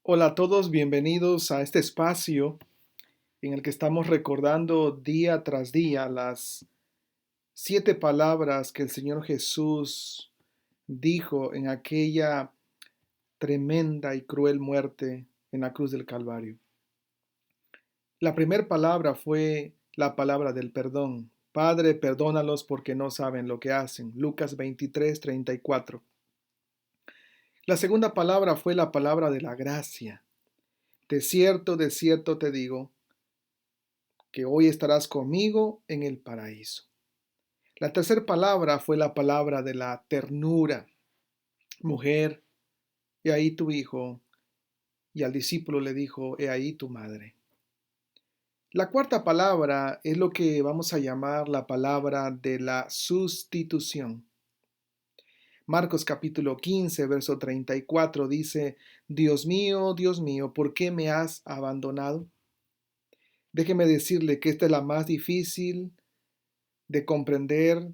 Hola a todos, bienvenidos a este espacio en el que estamos recordando día tras día las 7 palabras que el Señor Jesús dijo en aquella tremenda y cruel muerte en la cruz del Calvario. La primera palabra fue la palabra del perdón. Padre, perdónalos porque no saben lo que hacen. Lucas 23:34. La segunda palabra fue la palabra de la gracia. De cierto te digo, que hoy estarás conmigo en el paraíso. La tercera palabra fue la palabra de la ternura. Mujer, he ahí tu hijo, y al discípulo le dijo, he ahí tu madre. La cuarta palabra es lo que vamos a llamar la palabra de la sustitución. Marcos capítulo 15, verso 34 dice, Dios mío, ¿por qué me has abandonado? Déjeme decirle que esta es la más difícil de comprender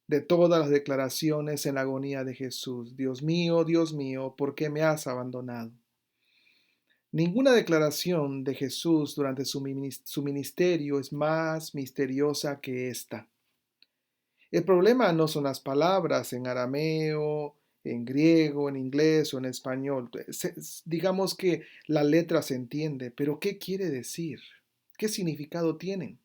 de todas las declaraciones en la agonía de Jesús. Dios mío, ¿por qué me has abandonado? Ninguna declaración de Jesús durante su ministerio es más misteriosa que esta. El problema no son las palabras en arameo, en griego, en inglés o en español. Digamos que la letra se entiende, pero ¿qué quiere decir? ¿Qué significado tienen?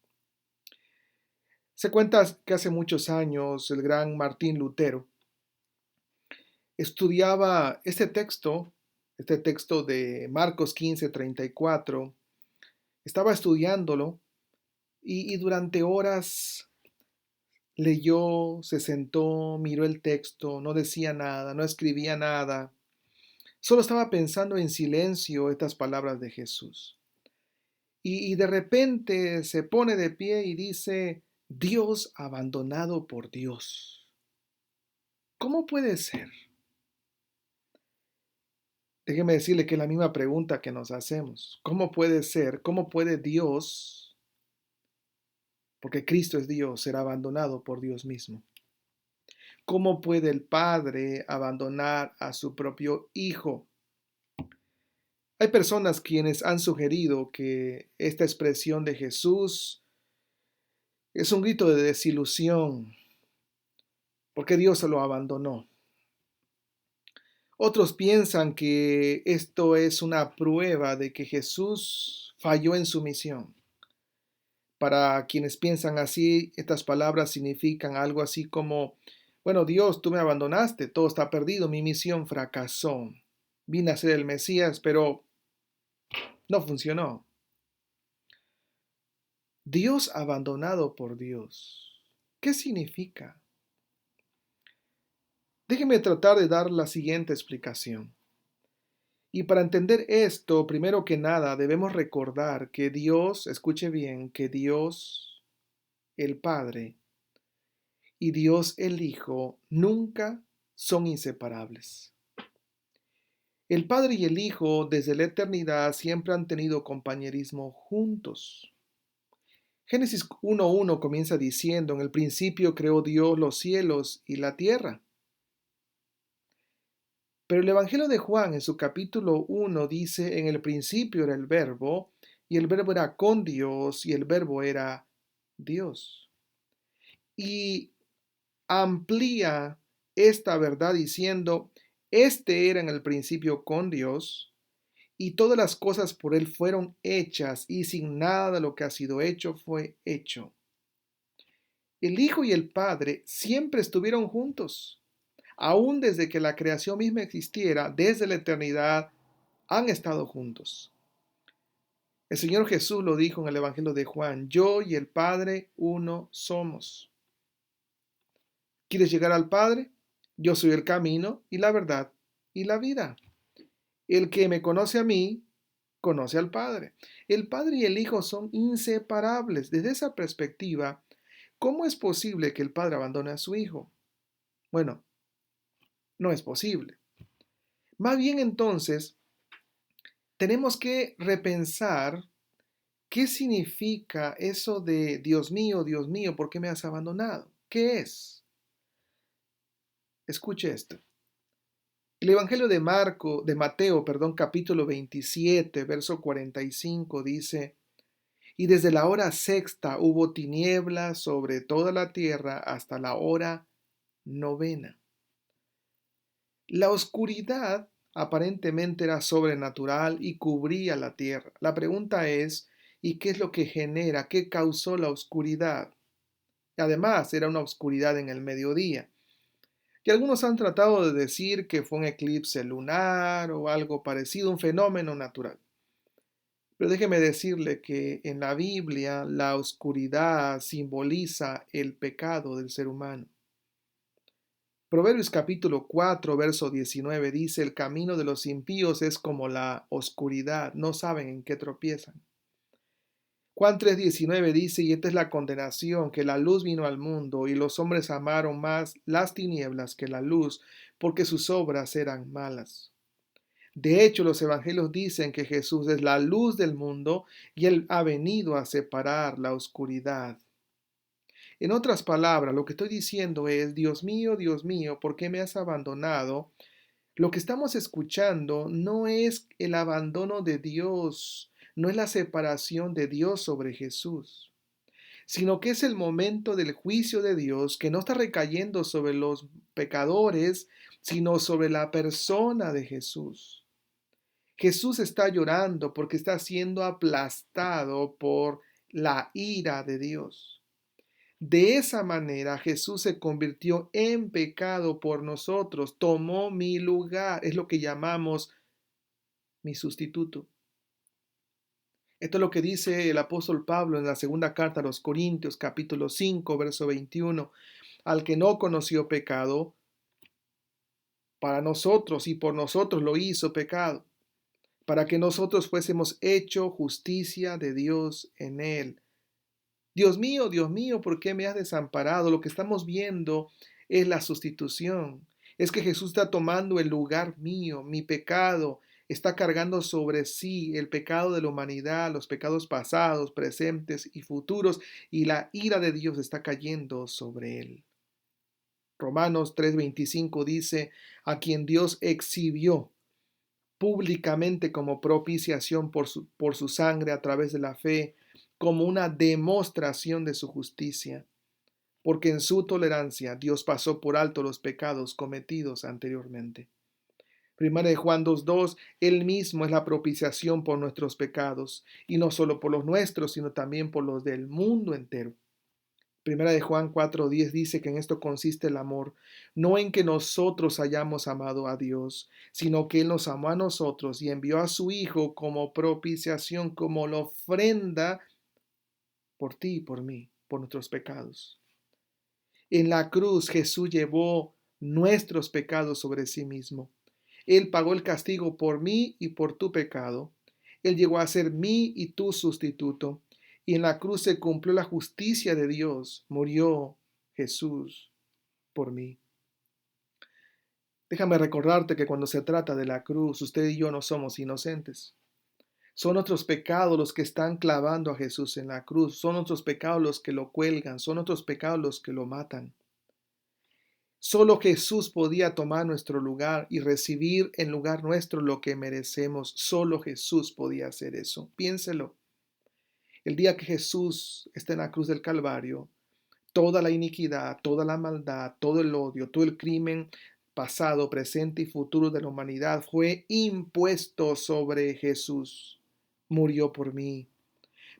Se cuenta que hace muchos años el gran Martín Lutero estudiaba este texto de Marcos 15:34, estaba estudiándolo y durante horas leyó, se sentó, miró el texto, no decía nada, no escribía nada, solo estaba pensando en silencio estas palabras de Jesús. Y de repente se pone de pie y dice, Dios abandonado por Dios. ¿Cómo puede ser? Déjeme decirle que es la misma pregunta que nos hacemos. ¿Cómo puede ser? ¿Cómo puede Dios, porque Cristo es Dios, ser abandonado por Dios mismo? ¿Cómo puede el Padre abandonar a su propio Hijo? Hay personas quienes han sugerido que esta expresión de Jesús es un grito de desilusión, porque Dios se lo abandonó. Otros piensan que esto es una prueba de que Jesús falló en su misión. Para quienes piensan así, estas palabras significan algo así como, bueno, Dios, tú me abandonaste, todo está perdido, mi misión fracasó. Vine a ser el Mesías, pero no funcionó. Dios abandonado por Dios. ¿Qué significa? Déjeme tratar de dar la siguiente explicación. Y para entender esto, primero que nada, debemos recordar que Dios, escuche bien, que Dios, el Padre, y Dios el Hijo nunca son inseparables. El Padre y el Hijo desde la eternidad siempre han tenido compañerismo juntos. Génesis 1:1 comienza diciendo, en el principio creó Dios los cielos y la tierra. Pero el Evangelio de Juan en su capítulo 1 dice, en el principio era el verbo, y el verbo era con Dios, y el verbo era Dios. Y amplía esta verdad diciendo, este era en el principio con Dios, y todas las cosas por él fueron hechas, y sin nada de lo que ha sido hecho fue hecho. El Hijo y el Padre siempre estuvieron juntos, aún desde que la creación misma existiera, desde la eternidad, han estado juntos. El Señor Jesús lo dijo en el Evangelio de Juan, yo y el Padre uno somos. ¿Quieres llegar al Padre? Yo soy el camino y la verdad y la vida. El que me conoce a mí, conoce al Padre. El Padre y el Hijo son inseparables. Desde esa perspectiva, ¿cómo es posible que el Padre abandone a su Hijo? Bueno, no es posible. Más bien entonces, tenemos que repensar qué significa eso de Dios mío, ¿por qué me has abandonado? ¿Qué es? Escuche esto. El Evangelio de Mateo, perdón, capítulo 27, verso 45 dice: Y desde la hora sexta hubo tinieblas sobre toda la tierra hasta la hora novena. La oscuridad aparentemente era sobrenatural y cubría la tierra. La pregunta es, ¿y qué es lo que genera, qué causó la oscuridad? Además, era una oscuridad en el mediodía. Y algunos han tratado de decir que fue un eclipse lunar o algo parecido, un fenómeno natural. Pero déjeme decirle que en la Biblia la oscuridad simboliza el pecado del ser humano. Proverbios capítulo 4, verso 19 dice: El camino de los impíos es como la oscuridad, no saben en qué tropiezan. Juan 3:19 dice: Y esta es la condenación, que la luz vino al mundo, y los hombres amaron más las tinieblas que la luz, porque sus obras eran malas. De hecho, los evangelios dicen que Jesús es la luz del mundo y Él ha venido a separar la oscuridad. En otras palabras, lo que estoy diciendo es: Dios mío, ¿por qué me has abandonado? Lo que estamos escuchando no es el abandono de Dios, no es la separación de Dios sobre Jesús, sino que es el momento del juicio de Dios que no está recayendo sobre los pecadores, sino sobre la persona de Jesús. Jesús está llorando porque está siendo aplastado por la ira de Dios. De esa manera Jesús se convirtió en pecado por nosotros, tomó mi lugar, es lo que llamamos mi sustituto. Esto es lo que dice el apóstol Pablo en la segunda carta a los Corintios, capítulo 5, verso 21. Al que no conoció pecado, para nosotros y por nosotros lo hizo pecado, para que nosotros fuésemos hecho justicia de Dios en él. Dios mío, ¿por qué me has desamparado? Lo que estamos viendo es la sustitución. Es que Jesús está tomando el lugar mío, mi pecado, está cargando sobre sí el pecado de la humanidad, los pecados pasados, presentes y futuros, y la ira de Dios está cayendo sobre él. Romanos 3:25 dice: a quien Dios exhibió públicamente como propiciación por su sangre a través de la fe, como una demostración de su justicia, porque en su tolerancia Dios pasó por alto los pecados cometidos anteriormente. Primera de Juan 2:2, Él mismo es la propiciación por nuestros pecados, y no solo por los nuestros, sino también por los del mundo entero. Primera de Juan 4:10 dice que en esto consiste el amor, no en que nosotros hayamos amado a Dios, sino que Él nos amó a nosotros y envió a su Hijo como propiciación, como la ofrenda por ti y por mí, por nuestros pecados. En la cruz Jesús llevó nuestros pecados sobre sí mismo. Él pagó el castigo por mí y por tu pecado. Él llegó a ser mi y tu sustituto. Y en la cruz se cumplió la justicia de Dios. Murió Jesús por mí. Déjame recordarte que cuando se trata de la cruz, usted y yo no somos inocentes. Son nuestros pecados los que están clavando a Jesús en la cruz. Son nuestros pecados los que lo cuelgan. Son nuestros pecados los que lo matan. Solo Jesús podía tomar nuestro lugar y recibir en lugar nuestro lo que merecemos. Solo Jesús podía hacer eso. Piénselo. El día que Jesús está en la cruz del Calvario, toda la iniquidad, toda la maldad, todo el odio, todo el crimen pasado, presente y futuro de la humanidad fue impuesto sobre Jesús. Murió por mí.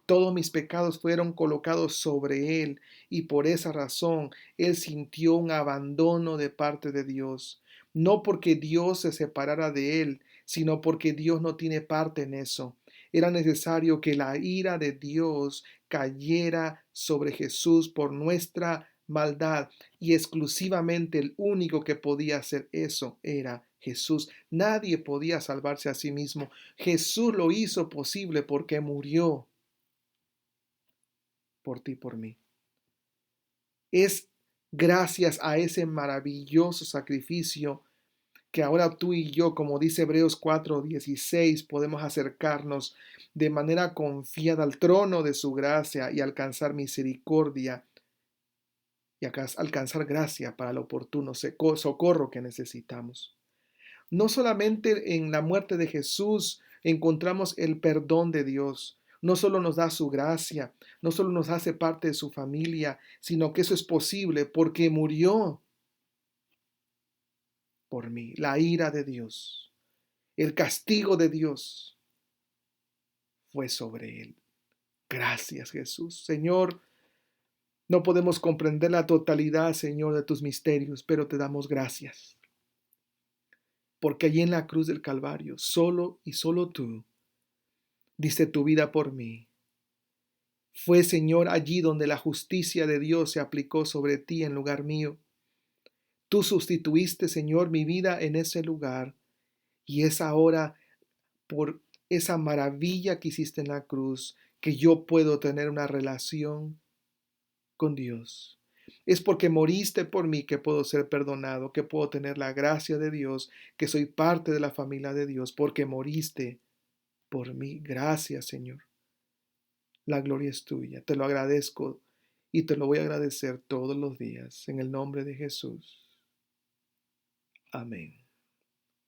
Todos mis pecados fueron colocados sobre él y por esa razón él sintió un abandono de parte de Dios. No porque Dios se separara de él, sino porque Dios no tiene parte en eso. Era necesario que la ira de Dios cayera sobre Jesús por nuestra maldad y exclusivamente el único que podía hacer eso era Jesús. Nadie podía salvarse a sí mismo. Jesús lo hizo posible porque murió por ti, por mí. Es gracias a ese maravilloso sacrificio que ahora tú y yo, como dice Hebreos 4:16, podemos acercarnos de manera confiada al trono de su gracia y alcanzar misericordia y alcanzar gracia para el oportuno socorro que necesitamos. No solamente en la muerte de Jesús encontramos el perdón de Dios. No solo nos da su gracia, no solo nos hace parte de su familia, sino que eso es posible porque murió por mí. La ira de Dios, el castigo de Dios fue sobre él. Gracias, Jesús. Señor, no podemos comprender la totalidad, Señor, de tus misterios, pero te damos gracias. Porque allí en la cruz del Calvario, solo y solo tú, diste tu vida por mí. Fue, Señor, allí donde la justicia de Dios se aplicó sobre ti en lugar mío. Tú sustituiste, Señor, mi vida en ese lugar. Y es ahora por esa maravilla que hiciste en la cruz que yo puedo tener una relación con Dios. Es porque moriste por mí que puedo ser perdonado, que puedo tener la gracia de Dios, que soy parte de la familia de Dios, porque moriste por mí. Gracias, Señor. La gloria es tuya. Te lo agradezco y te lo voy a agradecer todos los días. En el nombre de Jesús. Amén.